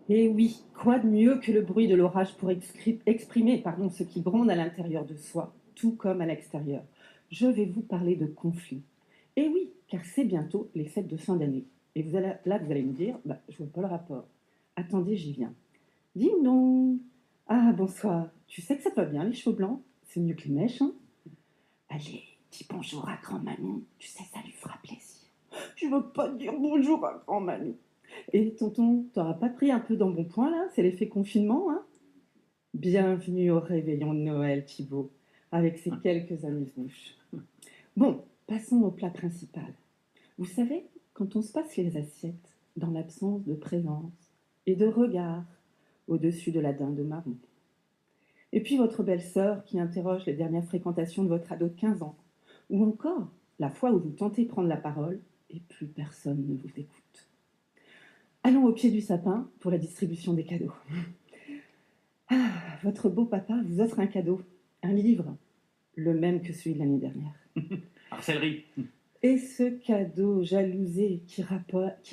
Et oui, quoi de mieux que le bruit de l'orage pour exprimer ce qui gronde à l'intérieur de soi, tout comme à l'extérieur. Je vais vous parler de conflits. Et oui, car c'est bientôt les fêtes de fin d'année. Et vous allez me dire, je vois pas le rapport. Attendez, j'y viens. Ding dong. Ah, bonsoir. Tu sais que ça te va bien, les cheveux blancs? C'est mieux que les mèches, hein? Allez, dis bonjour à grand-mamie. Tu sais, ça lui fera plaisir. Je veux pas dire bonjour à grand-mamie. Et tonton, t'auras pas pris un peu d'embonpoint là? C'est l'effet confinement, hein? Bienvenue au réveillon de Noël, Thibaut, avec ses quelques amuse-bouches. Bon, passons au plat principal. Vous savez, quand on se passe les assiettes, dans l'absence de présence et de regard au-dessus de la dinde marron. Et puis votre belle-sœur qui interroge les dernières fréquentations de votre ado de 15 ans. Ou encore la fois où vous tentez de prendre la parole et plus personne ne vous écoute. Allons au pied du sapin pour la distribution des cadeaux. Ah, votre beau papa vous offre un cadeau, un livre, le même que celui de l'année dernière. Arcellerie. Et ce cadeau jalousé qui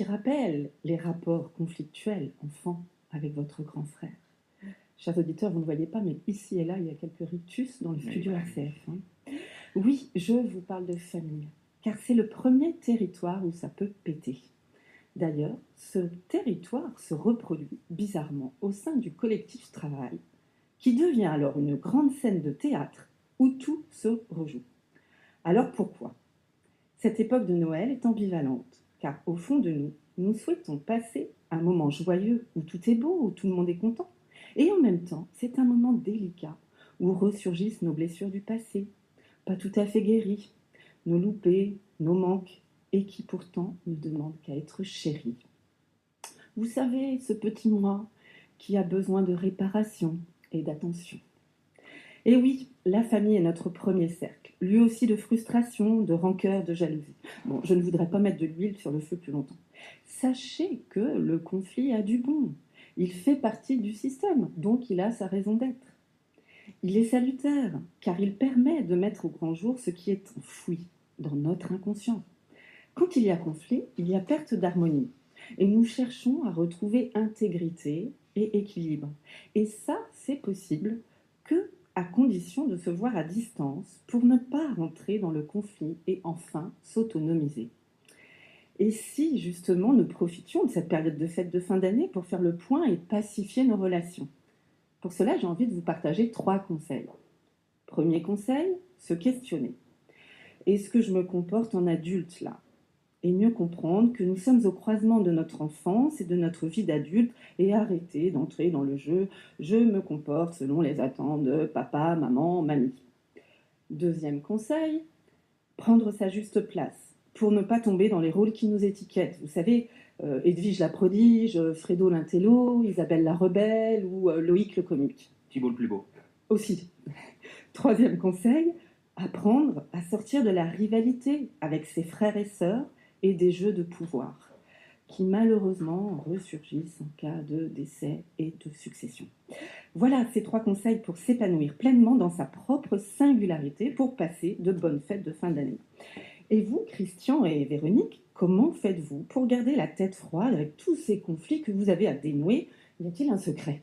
rappelle les rapports conflictuels enfant avec votre grand frère. Chers auditeurs, vous ne voyez pas, mais ici et là, il y a quelques rictus dans le studio RCF. Oui, je vous parle de famille, car c'est le premier territoire où ça peut péter. D'ailleurs, ce territoire se reproduit bizarrement au sein du collectif Travail, qui devient alors une grande scène de théâtre où tout se rejoue. Alors pourquoi? Cette époque de Noël est ambivalente, car au fond de nous, nous souhaitons passer un moment joyeux où tout est beau, où tout le monde est content. Et en même temps, c'est un moment délicat où ressurgissent nos blessures du passé, pas tout à fait guéries, nos loupés, nos manques, et qui pourtant ne demandent qu'à être chéris. Vous savez, ce petit moi qui a besoin de réparation et d'attention. Et oui, la famille est notre premier cercle, lui aussi de frustration, de rancœur, de jalousie. Bon, je ne voudrais pas mettre de l'huile sur le feu plus longtemps. Sachez que le conflit a du bon. Il fait partie du système, donc il a sa raison d'être. Il est salutaire, car il permet de mettre au grand jour ce qui est enfoui dans notre inconscient. Quand il y a conflit, il y a perte d'harmonie. Et nous cherchons à retrouver intégrité et équilibre. Et ça, c'est possible que à condition de se voir à distance pour ne pas rentrer dans le conflit et enfin s'autonomiser. Et si justement nous profitions de cette période de fête de fin d'année pour faire le point et pacifier nos relations? Pour cela, j'ai envie de vous partager 3 conseils. Premier conseil, se questionner. Est-ce que je me comporte en adulte là? Et mieux comprendre que nous sommes au croisement de notre enfance et de notre vie d'adulte et arrêter d'entrer dans le jeu « je me comporte selon les attentes de papa, maman, mamie ». Deuxième conseil, prendre sa juste place pour ne pas tomber dans les rôles qui nous étiquettent. Vous savez, Edwige la prodige, Fredo l'intello, Isabelle la rebelle ou Loïc le comique. Thibaut le plus beau. Aussi. Troisième conseil, apprendre à sortir de la rivalité avec ses frères et sœurs et des jeux de pouvoir qui malheureusement ressurgissent en cas de décès et de succession. Voilà ces 3 conseils pour s'épanouir pleinement dans sa propre singularité pour passer de bonnes fêtes de fin d'année. Et vous, Christian et Véronique, comment faites-vous pour garder la tête froide avec tous ces conflits que vous avez à dénouer? Y a-t-il un secret?